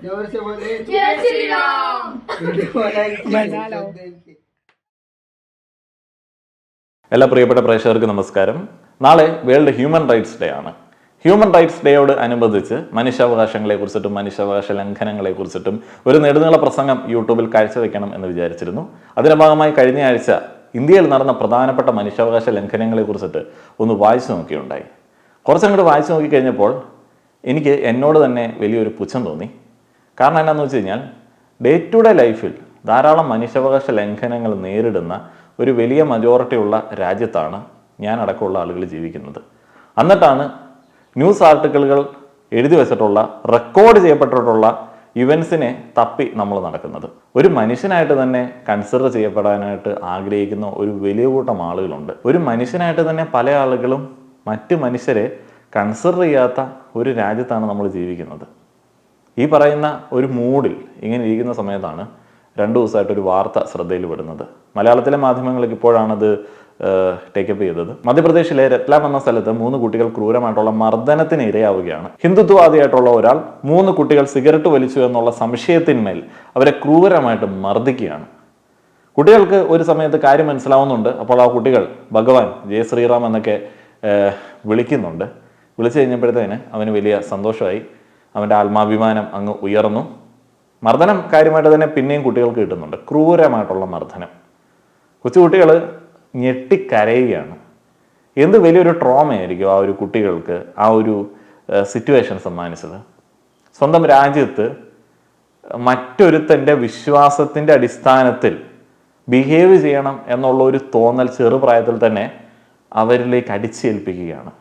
जोर से बोलिए जय श्री राम। बजा लो। എല്ലാ പ്രിയപ്പെട്ട പ്രേക്ഷകർക്ക് നമസ്കാരം. നാളെ വേൾഡ് ഹ്യൂമൻ റൈറ്റ്സ് ഡേ ആണ്. ഹ്യൂമൻ റൈറ്റ്സ് ഡേയോട് അനുബന്ധിച്ച് മനുഷ്യാവകാശങ്ങളെക്കുറിച്ചിട്ടും മനുഷ്യാവകാശ ലംഘനങ്ങളെക്കുറിച്ചിട്ടും ഒരു നെടുനീള പ്രസംഗം യൂട്യൂബിൽ കാഴ്ചവെക്കണം എന്ന് വിചാരിച്ചിരുന്നു. അതിന്റെ ഭാഗമായി കഴിഞ്ഞ ആഴ്ച ഇന്ത്യയിൽ നടന്ന പ്രധാനപ്പെട്ട മനുഷ്യാവകാശ ലംഘനങ്ങളെക്കുറിച്ചിട്ട് ഒന്ന് വായിച്ചു നോക്കിയുണ്ടായി. കുറച്ചങ്ങോട്ട് വായിച്ചു നോക്കിക്കഴിഞ്ഞപ്പോൾ എനിക്ക് എന്നോട് തന്നെ വലിയൊരു പുച്ഛം തോന്നി. കാരണം എന്താണെന്ന് വെച്ച് കഴിഞ്ഞാൽ ഡേ ടു ഡേ ലൈഫിൽ ധാരാളം മനുഷ്യാവകാശ ലംഘനങ്ങൾ നേരിടുന്ന ഒരു വലിയ മജോറിറ്റി ഉള്ള രാജ്യത്താണ് ഞാൻ അടക്കമുള്ള ആളുകൾ ജീവിക്കുന്നത്. എന്നിട്ടാണ് ന്യൂസ് ആർട്ടിക്കിളുകൾ എഴുതി വെച്ചിട്ടുള്ള റെക്കോർഡ് ചെയ്യപ്പെട്ടിട്ടുള്ള ഇവൻസിനെ തപ്പി നമ്മൾ നടക്കുന്നത്. ഒരു മനുഷ്യനായിട്ട് തന്നെ കൺസിഡർ ചെയ്യപ്പെടാനായിട്ട് ആഗ്രഹിക്കുന്ന ഒരു വലിയ കൂട്ടം ആളുകളുണ്ട്. ഒരു മനുഷ്യനായിട്ട് തന്നെ പല ആളുകളും മറ്റ് മനുഷ്യരെ കൺസിഡർ ചെയ്യാത്ത ഒരു രാജ്യത്താണ് നമ്മൾ ജീവിക്കുന്നത്. ഈ പറയുന്ന ഒരു മൂഡിൽ ഇങ്ങനെ ഇരിക്കുന്ന സമയത്താണ് 2 ദിവസമായിട്ടൊരു വാർത്ത ശ്രദ്ധയിൽ പെടുന്നത്. മലയാളത്തിലെ മാധ്യമങ്ങൾക്ക് ഇപ്പോഴാണത് ടേക്കപ്പ് ചെയ്തത്. മധ്യപ്രദേശിലെ രത്ലാം എന്ന സ്ഥലത്ത് 3 കുട്ടികൾ ക്രൂരമായിട്ടുള്ള മർദ്ദനത്തിന് ഇരയാവുകയാണ്. ഹിന്ദുത്വവാദിയായിട്ടുള്ള ഒരാൾ 3 കുട്ടികൾ സിഗരറ്റ് വലിച്ചു എന്നുള്ള സംശയത്തിന്മേൽ അവരെ ക്രൂരമായിട്ട് മർദ്ദിക്കുകയാണ്. കുട്ടികൾക്ക് ഒരു സമയത്ത് കാര്യം മനസ്സിലാവുന്നുണ്ട്. അപ്പോൾ ആ കുട്ടികൾ ഭഗവാൻ ജയ ശ്രീറാം എന്നൊക്കെ വിളിക്കുന്നുണ്ട്. വിളിച്ചു കഴിഞ്ഞപ്പോഴത്തേന് അവന് വലിയ സന്തോഷമായി. അവൻ്റെ ആത്മാഭിമാനം അങ്ങ് ഉയർന്നു. മർദ്ദനം കാര്യമായിട്ട് തന്നെ പിന്നെയും കുട്ടികൾക്ക് കിട്ടുന്നുണ്ട്. ക്രൂരമായിട്ടുള്ള മർദ്ദനം. കൊച്ചുകുട്ടികൾ ഞെട്ടിക്കരയുകയാണ്. എന്ത് വലിയൊരു ട്രോമയായിരിക്കും ആ ഒരു കുട്ടികൾക്ക് ആ ഒരു സിറ്റുവേഷൻ സമ്മാനിച്ചത്. സ്വന്തം രാജ്യത്ത് മറ്റൊരുത്തൻ്റെ വിശ്വാസത്തിൻ്റെ അടിസ്ഥാനത്തിൽ ബിഹേവ് ചെയ്യണം എന്നുള്ള ഒരു തോന്നൽ ചെറുപ്രായത്തിൽ തന്നെ അവരിലേക്ക് അടിച്ചേൽപ്പിക്കുകയാണ്.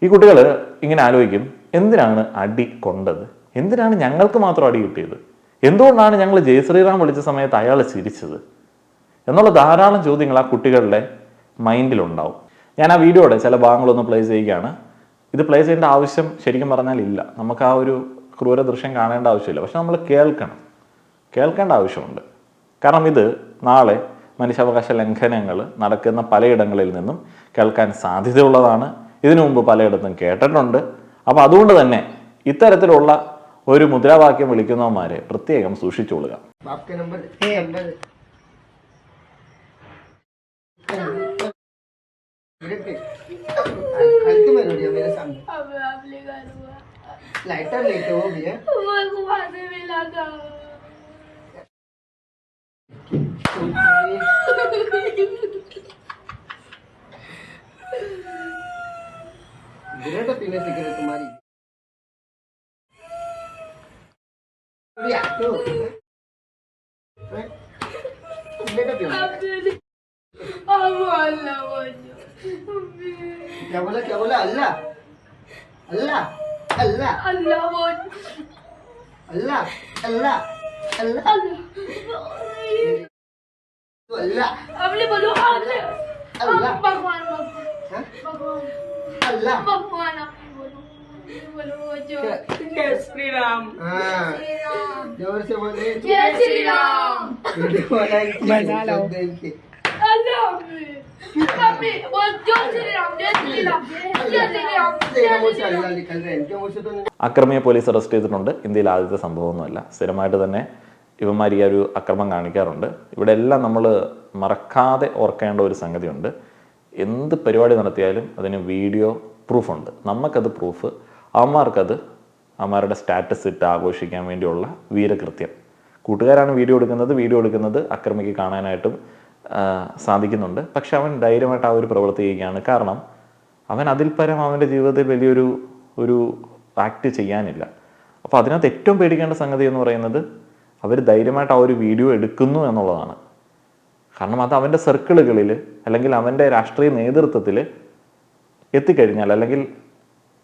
ഈ കുട്ടികൾ ഇങ്ങനെ ആലോചിക്കും, എന്തിനാണ് അടി കൊണ്ടത്? എന്തിനാണ് ഞങ്ങൾക്ക് മാത്രം അടി കിട്ടിയത്? എന്തുകൊണ്ടാണ് ഞങ്ങൾ ജയ ശ്രീറാം വിളിച്ച സമയത്ത് അയാൾ ചിരിച്ചത്? എന്നുള്ള ധാരാളം ചോദ്യങ്ങൾ ആ കുട്ടികളുടെ മൈൻഡിലുണ്ടാവും. ഞാൻ ആ വീഡിയോയുടെ ചില ഭാഗങ്ങളൊന്ന് പ്ലേ ചെയ്യുകയാണ്. ഇത് പ്ലേ ചെയ്യേണ്ട ആവശ്യം ശരിക്കും പറഞ്ഞാൽ ഇല്ല. നമുക്ക് ആ ഒരു ക്രൂര ദൃശ്യം കാണേണ്ട ആവശ്യമില്ല. പക്ഷെ നമ്മൾ കേൾക്കേണ്ട ആവശ്യമുണ്ട്. കാരണം ഇത് നാളെ മനുഷ്യാവകാശ ലംഘനങ്ങൾ നടക്കുന്ന പലയിടങ്ങളിൽ നിന്നും കേൾക്കാൻ സാധ്യതയുള്ളതാണ്. ഇതിനു മുമ്പ് പലയിടത്തും കേട്ടിട്ടുണ്ട്. അപ്പോൾ അതുകൊണ്ട് തന്നെ ഇത്തരത്തിലുള്ള ഒരു മുദ്രാവാക്യം വിളിക്കുന്നവന്മാരെ പ്രത്യേകം സൂക്ഷിച്ചുകൊള്ളുക. पीने सिगरेट तुम्हारी क्या बोला अल्लाह अल्लाह अल्लाह अल्लाह अल्लाह अल्लाह अल्लाह अल्लाह आपने बोलो अल्लाह भगवान अल्लाह भगवान आपने बोलो जो जय श्री राम। जोर से बोलिए जय श्री राम। बजा लो। अल्लाह अभी बोल जय श्री राम जय श्री राम जय श्री राम अल्लाह निकल रहे हैं इनके मुंह से तो नहीं। അക്രമിയെ പോലീസ് അറസ്റ്റ് ചെയ്തിട്ടുണ്ട്. ഇന്ത്യയിൽ ആദ്യത്തെ സംഭവമൊന്നുമല്ല. സ്ഥിരമായിട്ട് തന്നെ ഇവന്മാർ ഈ ഒരു അക്രമം കാണിക്കാറുണ്ട്. ഇവിടെ എല്ലാം നമ്മൾ മറക്കാതെ ഓർക്കേണ്ട ഒരു സംഗതിയുണ്ട്. എന്ത് പരിപാടി നടത്തിയാലും അതിന് വീഡിയോ പ്രൂഫുണ്ട്. നമുക്കത് പ്രൂഫ്, അവന്മാർക്കത് അവന്മാരുടെ സ്റ്റാറ്റസ് ഇട്ട് ആഘോഷിക്കാൻ വേണ്ടിയുള്ള വീരകൃത്യം. കൂട്ടുകാരാണ് വീഡിയോ എടുക്കുന്നത് അക്രമിക്ക് കാണാനായിട്ടും സാധിക്കുന്നുണ്ട്. പക്ഷെ അവൻ ധൈര്യമായിട്ട് ആ ഒരു പ്രവൃത്തി ചെയ്യുകയാണ്. കാരണം അവൻ അതിൽ പരം അവൻ്റെ ജീവിതത്തിൽ ഒരു ആക്ട് ചെയ്യാനില്ല. അപ്പോൾ അതിനകത്ത് ഏറ്റവും പേടിക്കേണ്ട സംഗതി എന്ന് പറയുന്നത് അവർ ധൈര്യമായിട്ട് ആ ഒരു വീഡിയോ എടുക്കുന്നു എന്നുള്ളതാണ്. കാരണം അത് അവൻ്റെ സർക്കിളുകളിൽ അല്ലെങ്കിൽ അവൻ്റെ രാഷ്ട്രീയ നേതൃത്വത്തിൽ എത്തിക്കഴിഞ്ഞാൽ, അല്ലെങ്കിൽ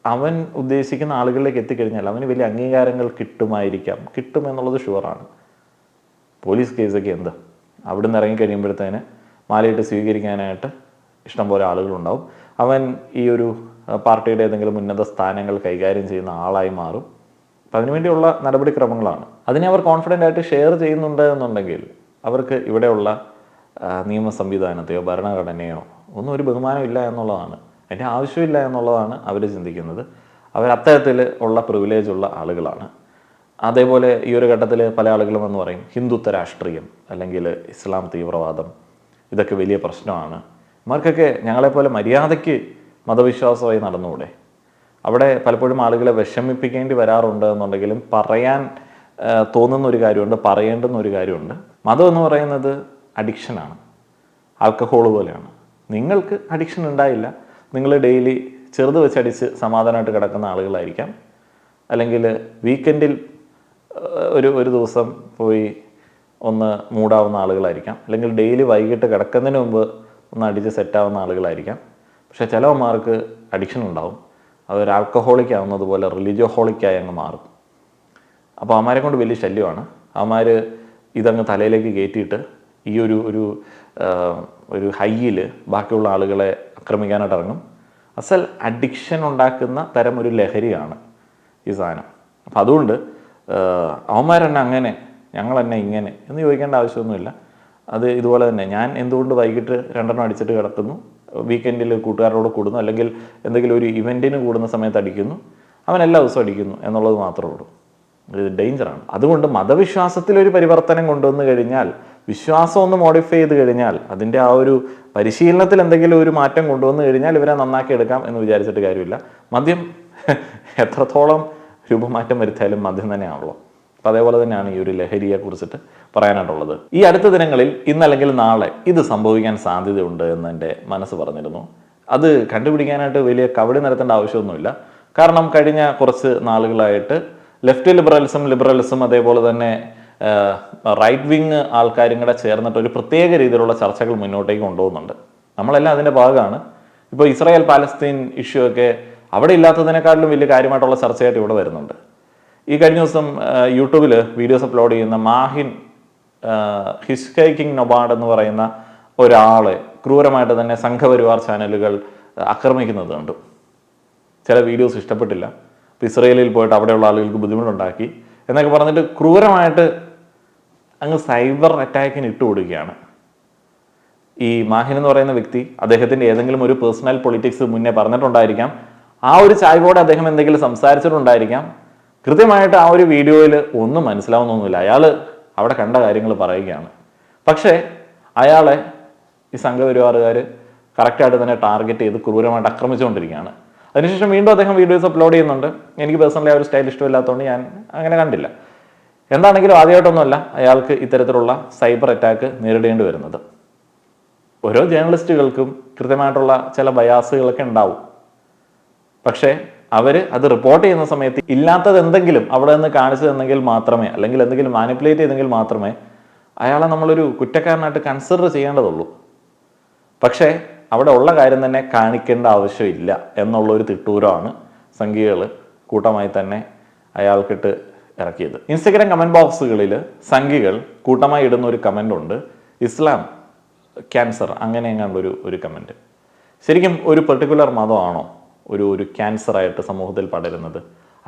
അവൻ ഉദ്ദേശിക്കുന്ന ആളുകളിലേക്ക് എത്തിക്കഴിഞ്ഞാൽ അവന് വലിയ അംഗീകാരങ്ങൾ കിട്ടും എന്നുള്ളത് ഷുവറാണ്. പോലീസ് കേസൊക്കെ എന്ത്, അവിടെ നിന്ന് ഇറങ്ങിക്കഴിയുമ്പോഴത്തേന് മാലയിട്ട് സ്വീകരിക്കാനായിട്ട് ഇഷ്ടംപോലെ ആളുകളുണ്ടാവും. അവൻ ഈ ഒരു പാർട്ടിയുടെ ഏതെങ്കിലും ഉന്നത സ്ഥാനങ്ങൾ കൈകാര്യം ചെയ്യുന്ന ആളായി മാറും. അപ്പം അതിനുവേണ്ടിയുള്ള നടപടിക്രമങ്ങളാണ്. അതിനെ അവർ കോൺഫിഡൻ്റ് ആയിട്ട് ഷെയർ ചെയ്യുന്നുണ്ട് എന്നുണ്ടെങ്കിൽ അവർക്ക് ഇവിടെയുള്ള നിയമ സംവിധാനത്തെയോ ഭരണഘടനയോ ഒന്നും ഒരു ബഹുമാനമില്ല എന്നുള്ളതാണ്, അതിൻ്റെ ആവശ്യമില്ല എന്നുള്ളതാണ് അവർ ചിന്തിക്കുന്നത്. അത്തരത്തിൽ ഉള്ള പ്രിവിലേജ് ഉള്ള ആളുകളാണ്. അതേപോലെ ഈ ഒരു ഘട്ടത്തിൽ പല ആളുകളും എന്ന് പറയും ഹിന്ദുത്വ രാഷ്ട്രീയം അല്ലെങ്കിൽ ഇസ്ലാം തീവ്രവാദം ഇതൊക്കെ വലിയ പ്രശ്നമാണ്. ഇവർക്കൊക്കെ ഞങ്ങളെപ്പോലെ മര്യാദയ്ക്ക് മതവിശ്വാസമായി നടന്നുകൂടെ? അവിടെ പലപ്പോഴും ആളുകളെ വിഷമിപ്പിക്കേണ്ടി വരാറുണ്ട് എന്നുണ്ടെങ്കിലും പറയാൻ തോന്നുന്ന ഒരു കാര്യമുണ്ട്, പറയേണ്ടുന്ന ഒരു കാര്യമുണ്ട്. മതം എന്ന് പറയുന്നത് അഡിക്ഷനാണ്, ആൽക്കഹോൾ പോലെയാണ്. നിങ്ങൾക്ക് അഡിക്ഷൻ ഉണ്ടായില്ല, നിങ്ങൾ ഡെയിലി ചെറുത് വെച്ചടിച്ച് സമാധാനമായിട്ട് കിടക്കുന്ന ആളുകളായിരിക്കാം, അല്ലെങ്കിൽ വീക്കെൻഡിൽ ഒരു ദിവസം പോയി ഒന്ന് മൂടാവുന്ന ആളുകളായിരിക്കാം, അല്ലെങ്കിൽ ഡെയിലി വൈകിട്ട് കിടക്കുന്നതിന് മുമ്പ് ഒന്ന് അടിച്ച് സെറ്റാവുന്ന ആളുകളായിരിക്കാം. പക്ഷേ ചിലവന്മാർക്ക് അഡിക്ഷൻ ഉണ്ടാവും, അവർ ആൽക്കഹോളിക് ആവുന്നത് പോലെ റിലീജിയോഹോളിക്കായി അങ്ങ് മാറും. അപ്പോൾ അവന്മാരെ കൊണ്ട് വലിയ ശല്യമാണ്. അവന്മാർ ഇതങ്ങ് തലയിലേക്ക് കയറ്റിയിട്ട് ഈ ഒരു ഹൈയിൽ ബാക്കിയുള്ള ആളുകളെ ആക്രമിക്കാനായിട്ട് ഇറങ്ങും. അസൽ അഡിക്ഷൻ ഉണ്ടാക്കുന്ന തരം ഒരു ലഹരിയാണ് ഈ സാധനം. അപ്പം അതുകൊണ്ട് അവന്മാരെന്നെ അങ്ങനെ ഞങ്ങൾ തന്നെ ഇങ്ങനെ എന്ന് ചോദിക്കേണ്ട ആവശ്യമൊന്നുമില്ല. അത് ഇതുപോലെ തന്നെ ഞാൻ എന്തുകൊണ്ട് വൈകിട്ട് 2 അടിച്ചിട്ട് കിടക്കുന്നു, വീക്കെൻഡിൽ കൂട്ടുകാരോട് കൂടുന്നു, അല്ലെങ്കിൽ എന്തെങ്കിലും ഒരു ഇവൻറ്റിന് കൂടുന്ന സമയത്ത് അടിക്കുന്നു, അവൻ എല്ലാ ദിവസവും അടിക്കുന്നു എന്നുള്ളത് മാത്രമേ ഉള്ളൂ. ഇത് ഡേഞ്ചറാണ്. അതുകൊണ്ട് മതവിശ്വാസത്തിലൊരു പരിവർത്തനം കൊണ്ടുവന്നു കഴിഞ്ഞാൽ, വിശ്വാസം ഒന്ന് മോഡിഫൈ ചെയ്ത് കഴിഞ്ഞാൽ, അതിൻ്റെ ആ ഒരു പരിശീലനത്തിൽ എന്തെങ്കിലും ഒരു മാറ്റം കൊണ്ടുവന്നു കഴിഞ്ഞാൽ ഇവരെ നന്നാക്കി എടുക്കാം എന്ന് വിചാരിച്ചിട്ട് കാര്യമില്ല. മദ്യം എത്രത്തോളം രൂപമാറ്റം വരുത്തിയാലും മദ്യം തന്നെയാണല്ലോ. അപ്പം അതേപോലെ തന്നെയാണ് ഈ ഒരു ലഹരിയെ കുറിച്ചിട്ട് പറയാനായിട്ടുള്ളത്. ഈ അടുത്ത ദിനങ്ങളിൽ ഇന്നല്ലെങ്കിൽ നാളെ ഇത് സംഭവിക്കാൻ സാധ്യതയുണ്ട് എന്ന് എൻ്റെ മനസ്സ് പറഞ്ഞിരുന്നു. അത് കണ്ടുപിടിക്കാനായിട്ട് വലിയ കവടി നിരത്തേണ്ട ആവശ്യമൊന്നുമില്ല. കാരണം കഴിഞ്ഞ കുറച്ച് നാളുകളായിട്ട് ലെഫ്റ്റ് ലിബറലിസം അതേപോലെ തന്നെ റൈറ്റ് വിങ് ആൾക്കാരും കൂടെ ചേർന്നിട്ട് ഒരു പ്രത്യേക രീതിയിലുള്ള ചർച്ചകൾ മുന്നോട്ടേക്ക് കൊണ്ടുപോകുന്നുണ്ട്. നമ്മളെല്ലാം അതിൻ്റെ ഭാഗമാണ്. ഇപ്പോൾ ഇസ്രായേൽ പാലസ്തീൻ ഇഷ്യൂ ഒക്കെ അവിടെ ഇല്ലാത്തതിനേക്കാളും വലിയ കാര്യമായിട്ടുള്ള ചർച്ചയായിട്ട് ഇവിടെ വരുന്നുണ്ട്. ഈ കഴിഞ്ഞ ദിവസം യൂട്യൂബിൽ വീഡിയോസ് അപ്ലോഡ് ചെയ്യുന്ന മാഹിൻ ഹിസ്കൈക്കിംഗ് നൊബാഡ് എന്ന് പറയുന്ന ഒരാളെ ക്രൂരമായിട്ട് തന്നെ സംഘപരിവാർ ചാനലുകൾ ആക്രമിക്കുന്നത് കണ്ടു. ചില വീഡിയോസ് ഇഷ്ടപ്പെട്ടില്ല, ഇപ്പോൾ ഇസ്രയേലിൽ പോയിട്ട് അവിടെയുള്ള ആളുകൾക്ക് ബുദ്ധിമുട്ടുണ്ടാക്കി എന്നൊക്കെ പറഞ്ഞിട്ട് ക്രൂരമായിട്ട് അങ്ങ് സൈബർ അറ്റാക്കിന് ഇട്ട് കൊടുക്കുകയാണ്. ഈ മാഹിൻ എന്ന് പറയുന്ന വ്യക്തി അദ്ദേഹത്തിൻ്റെ ഏതെങ്കിലും ഒരു പേഴ്സണൽ പൊളിറ്റിക്സ് മുന്നേ പറഞ്ഞിട്ടുണ്ടായിരിക്കാം, ആ ഒരു ചായ്വോടെ അദ്ദേഹം എന്തെങ്കിലും സംസാരിച്ചിട്ടുണ്ടായിരിക്കാം. കൃത്യമായിട്ട് ആ ഒരു വീഡിയോയിൽ ഒന്നും മനസ്സിലാവുന്നൊന്നുമില്ല, അയാൾ അവിടെ കണ്ട കാര്യങ്ങൾ പറയുകയാണ്. പക്ഷേ അയാളെ ഈ സംഘപരിവാറുകാർ കറക്റ്റായിട്ട് തന്നെ ടാർഗറ്റ് ചെയ്ത് ക്രൂരമായിട്ട് ആക്രമിച്ചുകൊണ്ടിരിക്കുകയാണ്. അതിനുശേഷം വീണ്ടും അദ്ദേഹം വീഡിയോസ് അപ്ലോഡ് ചെയ്യുന്നുണ്ട്. എനിക്ക് പേഴ്സണലി ആ ഒരു സ്റ്റൈൽ ഇഷ്ടമില്ലാത്തതുകൊണ്ട് ഞാൻ അങ്ങനെ കണ്ടില്ല. എന്താണെങ്കിലും ആദ്യമായിട്ടൊന്നുമല്ല അയാൾക്ക് ഇത്തരത്തിലുള്ള സൈബർ അറ്റാക്ക് നേരിടേണ്ടി വരുന്നത്. ഓരോ ജേർണലിസ്റ്റുകൾക്കും കൃത്യമായിട്ടുള്ള ചില ബയാസുകളൊക്കെ ഉണ്ടാവും. പക്ഷേ അവർ അത് റിപ്പോർട്ട് ചെയ്യുന്ന സമയത്ത് ഇല്ലാത്തത് എന്തെങ്കിലും അവിടെ നിന്ന് കാണിച്ചു തന്നെങ്കിൽ മാത്രമേ, അല്ലെങ്കിൽ എന്തെങ്കിലും മാനിപ്പുലേറ്റ് ചെയ്തെങ്കിൽ മാത്രമേ അയാളെ നമ്മളൊരു കുറ്റക്കാരനായിട്ട് കൺസിഡർ ചെയ്യേണ്ടതുള്ളൂ. പക്ഷേ അവിടെ ഉള്ള കാര്യം തന്നെ കാണിക്കേണ്ട ആവശ്യമില്ല എന്നുള്ളൊരു തിട്ടൂരമാണ് സംഘികൾ കൂട്ടമായി തന്നെ അയാൾക്കിട്ട് ഇറക്കിയത്. ഇൻസ്റ്റഗ്രാം കമൻറ്റ് ബോക്സുകളിൽ സംഘികൾ കൂട്ടമായി ഇടുന്ന ഒരു കമൻ്റ് ഉണ്ട്, ഇസ്ലാം ക്യാൻസർ അങ്ങനെ എങ്ങാണ്ടൊരു കമൻറ്റ്. ശരിക്കും ഒരു പെർട്ടിക്കുലർ മതമാണോ ഒരു ക്യാൻസറായിട്ട് സമൂഹത്തിൽ പടരുന്നത്?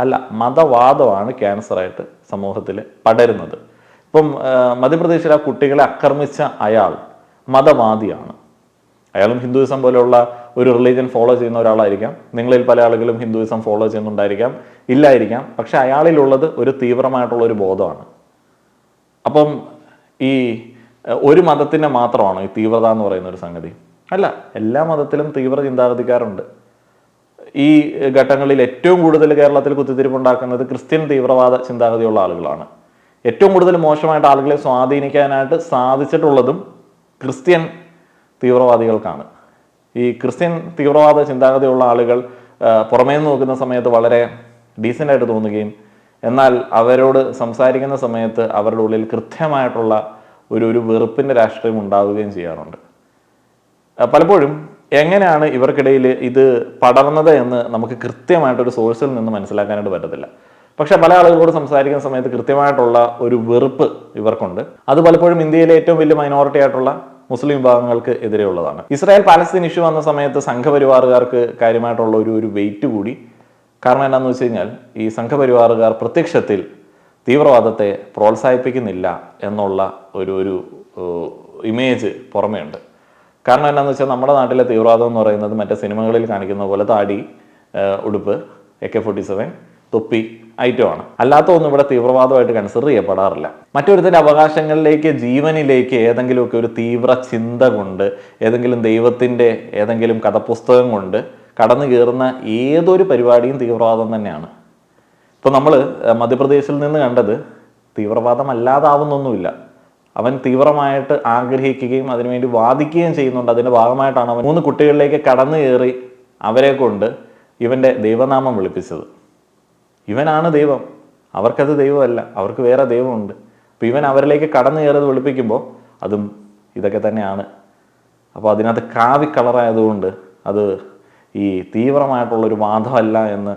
അല്ല, മതവാദമാണ് ക്യാൻസറായിട്ട് സമൂഹത്തിൽ പടരുന്നത്. ഇപ്പം മധ്യപ്രദേശിൽ ആ കുട്ടികളെ ആക്രമിച്ച അയാൾ മതവാദിയാണ്. അയാളും ഹിന്ദുയിസം പോലെയുള്ള ഒരു റിലീജിയൻ ഫോളോ ചെയ്യുന്ന ഒരാളായിരിക്കാം. നിങ്ങളിൽ പല ആളുകളും ഹിന്ദുയിസം ഫോളോ ചെയ്യുന്നുണ്ടായിരിക്കാം, ഇല്ലായിരിക്കാം. പക്ഷെ അയാളിലുള്ളത് ഒരു തീവ്രമായിട്ടുള്ള ഒരു ബോധമാണ്. അപ്പം ഈ ഒരു മതത്തിൻ്റെ മാത്രമാണോ ഈ തീവ്രത എന്ന് പറയുന്ന ഒരു സംഗതി? അല്ല, എല്ലാ മതത്തിലും തീവ്ര ചിന്താഗതിക്കാരുണ്ട്. ഈ ഘട്ടങ്ങളിൽ ഏറ്റവും കൂടുതൽ കേരളത്തിൽ കുത്തിത്തിരിപ്പുണ്ടാക്കുന്നത് ക്രിസ്ത്യൻ തീവ്രവാദ ചിന്താഗതിയുള്ള ആളുകളാണ്. ഏറ്റവും കൂടുതൽ മോശമായിട്ട് ആളുകളെ സ്വാധീനിക്കാനായിട്ട് സാധിച്ചിട്ടുള്ളതും ക്രിസ്ത്യൻ തീവ്രവാദികൾക്കാണ്. ഈ ക്രിസ്ത്യൻ തീവ്രവാദ ചിന്താഗതിയുള്ള ആളുകൾ പുറമേ നിന്ന് നോക്കുന്ന സമയത്ത് വളരെ ഡീസൻ്റായിട്ട് തോന്നുകയും എന്നാൽ അവരോട് സംസാരിക്കുന്ന സമയത്ത് അവരുടെ ഉള്ളിൽ കൃത്യമായിട്ടുള്ള ഒരു വെറുപ്പിൻ്റെ രാഷ്ട്രീയം ഉണ്ടാവുകയും ചെയ്യാറുണ്ട്. പലപ്പോഴും എങ്ങനെയാണ് ഇവർക്കിടയിൽ ഇത് പടർന്നത് എന്ന് നമുക്ക് കൃത്യമായിട്ടൊരു സോഴ്സിൽ നിന്ന് മനസ്സിലാക്കാനായിട്ട് പറ്റത്തില്ല. പക്ഷെ പല ആളുകളോട് സംസാരിക്കുന്ന സമയത്ത് കൃത്യമായിട്ടുള്ള ഒരു വെറുപ്പ് ഇവർക്കുണ്ട്. അത് പലപ്പോഴും ഇന്ത്യയിലെ ഏറ്റവും വലിയ മൈനോറിറ്റി ആയിട്ടുള്ള മുസ്ലിം വിഭാഗങ്ങൾക്ക് എതിരെയുള്ളതാണ്. ഇസ്രായേൽ പാലസ്തീൻ ഇഷ്യൂ വന്ന സമയത്ത് സംഘപരിവാറുകാർക്ക് കാര്യമായിട്ടുള്ള ഒരു വെയിറ്റ് കൂടി. കാരണം എന്താണെന്ന് വെച്ച് കഴിഞ്ഞാൽ ഈ സംഘപരിവാറുകാർ പ്രത്യക്ഷത്തിൽ തീവ്രവാദത്തെ പ്രോത്സാഹിപ്പിക്കുന്നില്ല എന്നുള്ള ഒരു ഇമേജ് പുറമേ ഉണ്ട്. കാരണം എന്താണെന്ന് വെച്ചാൽ നമ്മുടെ നാട്ടിലെ തീവ്രവാദം എന്ന് പറയുന്നത് മറ്റേ സിനിമകളിൽ കാണിക്കുന്ന പോലെ താടി, ഉടുപ്പ്, AK-47 തൊപ്പി ഐറ്റമാണ്. അല്ലാത്ത ഒന്നും ഇവിടെ തീവ്രവാദമായിട്ട് കൺസിഡർ ചെയ്യപ്പെടാറില്ല. മറ്റൊരുത്തിൻ്റെ അവകാശങ്ങളിലേക്ക്, ജീവനിലേക്ക് ഏതെങ്കിലുമൊക്കെ ഒരു തീവ്ര ചിന്ത കൊണ്ട്, ഏതെങ്കിലും ദൈവത്തിൻ്റെ ഏതെങ്കിലും കഥപുസ്തകം കൊണ്ട് കടന്നു കയറുന്ന ഏതൊരു പരിപാടിയും തീവ്രവാദം തന്നെയാണ്. ഇപ്പോൾ നമ്മൾ മധ്യപ്രദേശിൽ നിന്ന് കണ്ടത് തീവ്രവാദമല്ലാതാവുന്നൊന്നുമില്ല. അവൻ തീവ്രമായിട്ട് ആഗ്രഹിക്കുകയും അതിനുവേണ്ടി വാദിക്കുകയും ചെയ്യുന്നുണ്ട്. അതിൻ്റെ ഭാഗമായിട്ടാണ് അവൻ 3 കുട്ടികളിലേക്ക് കടന്നു കയറി അവരെ കൊണ്ട് ഇവൻ്റെ ദൈവനാമം വിളിപ്പിച്ചത്. ഇവനാണ് ദൈവം, അവർക്കത് ദൈവമല്ല, അവർക്ക് വേറെ ദൈവമുണ്ട്. അപ്പോൾ ഇവൻ അവരിലേക്ക് കടന്നു കയറിയത് വിളിപ്പിക്കുമ്പോൾ അതും ഇതൊക്കെ തന്നെയാണ്. അപ്പോൾ അതിനകത്ത് കാവി കളറായതുകൊണ്ട് അത് ഈ തീവ്രമായിട്ടുള്ളൊരു വാദമല്ല എന്ന്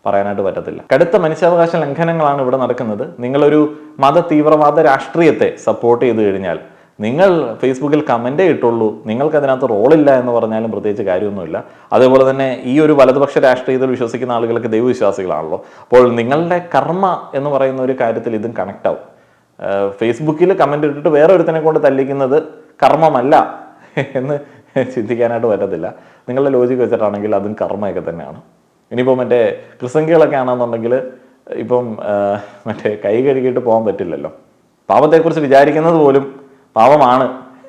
പറയാനായിട്ട് പറ്റത്തില്ല. കടുത്ത മനുഷ്യാവകാശ ലംഘനങ്ങളാണ് ഇവിടെ നടക്കുന്നത്. നിങ്ങളൊരു മത തീവ്രവാദ രാഷ്ട്രീയത്തെ സപ്പോർട്ട് ചെയ്ത് കഴിഞ്ഞാൽ നിങ്ങൾ ഫേസ്ബുക്കിൽ കമൻറ്റേ ഇട്ടുള്ളൂ, നിങ്ങൾക്ക് അതിനകത്ത് റോളില്ല എന്ന് പറഞ്ഞാലും പ്രത്യേകിച്ച് കാര്യമൊന്നുമില്ല. അതേപോലെ തന്നെ ഈ ഒരു വലതുപക്ഷ രാഷ്ട്രീയത്തിൽ വിശ്വസിക്കുന്ന ആളുകൾക്ക് ദൈവവിശ്വാസികളാണല്ലോ. അപ്പോൾ നിങ്ങളുടെ കർമ്മ എന്ന് പറയുന്ന ഒരു കാര്യത്തിൽ ഇതും കണക്റ്റ് ആവും. ഫേസ്ബുക്കിൽ കമൻറ്റ് ഇട്ടിട്ട് വേറെ ഒരുത്തനെ കൊണ്ട് തല്ലിക്കുന്നത് കർമ്മമല്ല എന്ന് ചിന്തിക്കാനായിട്ട് പറ്റത്തില്ല. നിങ്ങളുടെ ലോജിക്ക് വെച്ചിട്ടാണെങ്കിൽ അതും കർമ്മയൊക്കെ തന്നെയാണ്. ഇനിയിപ്പോൾ മറ്റേ ക്രിസംഖികളൊക്കെ ആണെന്നുണ്ടെങ്കിൽ ഇപ്പം മറ്റേ കൈ കഴുകിയിട്ട് പോകാൻ പറ്റില്ലല്ലോ. പാപത്തെക്കുറിച്ച് വിചാരിക്കുന്നത് പോലും പാപമാണ്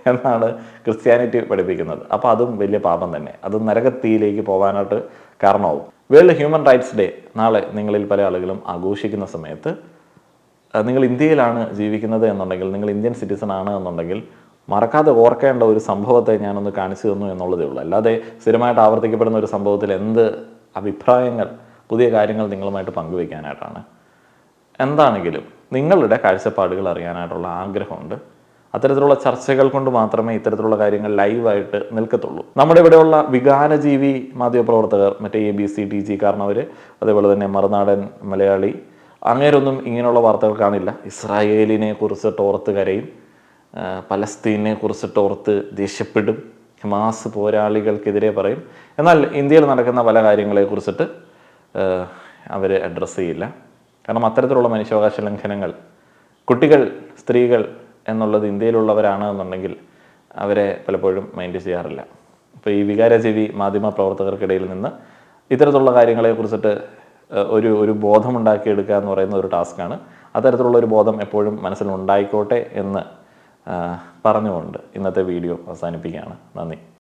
എന്നാണ് ക്രിസ്ത്യാനിറ്റി പഠിപ്പിക്കുന്നത്. അപ്പോൾ അതും വലിയ പാപം തന്നെ, അത് നരകത്തിയിലേക്ക് പോകാനായിട്ട് കാരണമാവും. വേൾഡ് ഹ്യൂമൻ റൈറ്റ്സ് ഡേ നാളെ നിങ്ങളിൽ പല ആളുകളും ആഘോഷിക്കുന്ന സമയത്ത് നിങ്ങൾ ഇന്ത്യയിലാണ് ജീവിക്കുന്നത് എന്നുണ്ടെങ്കിൽ, നിങ്ങൾ ഇന്ത്യൻ സിറ്റിസൺ ആണ് എന്നുണ്ടെങ്കിൽ മറക്കാതെ ഓർക്കേണ്ട ഒരു സംഭവത്തെ ഞാനൊന്ന് കാണിച്ചു തന്നു എന്നുള്ളതേ ഉള്ളൂ. അല്ലാതെ സ്ഥിരമായിട്ട് ആവർത്തിക്കപ്പെടുന്ന ഒരു സംഭവത്തിൽ എന്ത് അഭിപ്രായങ്ങൾ, പുതിയ കാര്യങ്ങൾ നിങ്ങളുമായിട്ട് പങ്കുവയ്ക്കാനായിട്ടാണ്. എന്താണെങ്കിലും നിങ്ങളുടെ കാഴ്ചപ്പാടുകൾ അറിയാനായിട്ടുള്ള ആഗ്രഹമുണ്ട്. അത്തരത്തിലുള്ള ചർച്ചകൾ കൊണ്ട് മാത്രമേ ഇത്തരത്തിലുള്ള കാര്യങ്ങൾ ലൈവായിട്ട് നിൽക്കത്തുള്ളൂ. നമ്മുടെ ഇവിടെയുള്ള വികാരജീവി മാധ്യമപ്രവർത്തകർ, മറ്റേ ABC TG കാരണവർ, അതേപോലെ തന്നെ മറുനാടൻ മലയാളി, അങ്ങേരൊന്നും ഇങ്ങനെയുള്ള വാർത്തകൾ കാണില്ല. ഇസ്രായേലിനെ കുറിച്ചിട്ട് ഓർത്ത് കരയും, പലസ്തീനെ കുറിച്ചിട്ട് ഓർത്ത് ദേഷ്യപ്പെടും, ഹമാസ് പോരാളികൾക്കെതിരെ പറയും. എന്നാൽ ഇന്ത്യയിൽ നടക്കുന്ന പല കാര്യങ്ങളെക്കുറിച്ചിട്ട് അവർ അഡ്രസ്സ് ചെയ്യില്ല. കാരണം അത്തരത്തിലുള്ള മനുഷ്യാവകാശ ലംഘനങ്ങൾ, കുട്ടികൾ, സ്ത്രീകൾ എന്നുള്ളത് ഇന്ത്യയിലുള്ളവരാണ് എന്നുണ്ടെങ്കിൽ അവരെ പലപ്പോഴും മൈൻഡ് ചെയ്യാറില്ല. അപ്പോൾ ഈ വികാരജീവി മാധ്യമ പ്രവർത്തകർക്കിടയിൽ നിന്ന് ഇത്തരത്തിലുള്ള കാര്യങ്ങളെക്കുറിച്ചിട്ട് ഒരു ബോധമുണ്ടാക്കിയെടുക്കുക എന്ന് പറയുന്ന ഒരു ടാസ്ക്കാണ്. അത്തരത്തിലുള്ള ഒരു ബോധം എപ്പോഴും മനസ്സിലുണ്ടായിക്കോട്ടെ എന്ന് പറഞ്ഞുകൊണ്ട് ഇന്നത്തെ വീഡിയോ അവസാനിപ്പിക്കുകയാണ്. നന്ദി.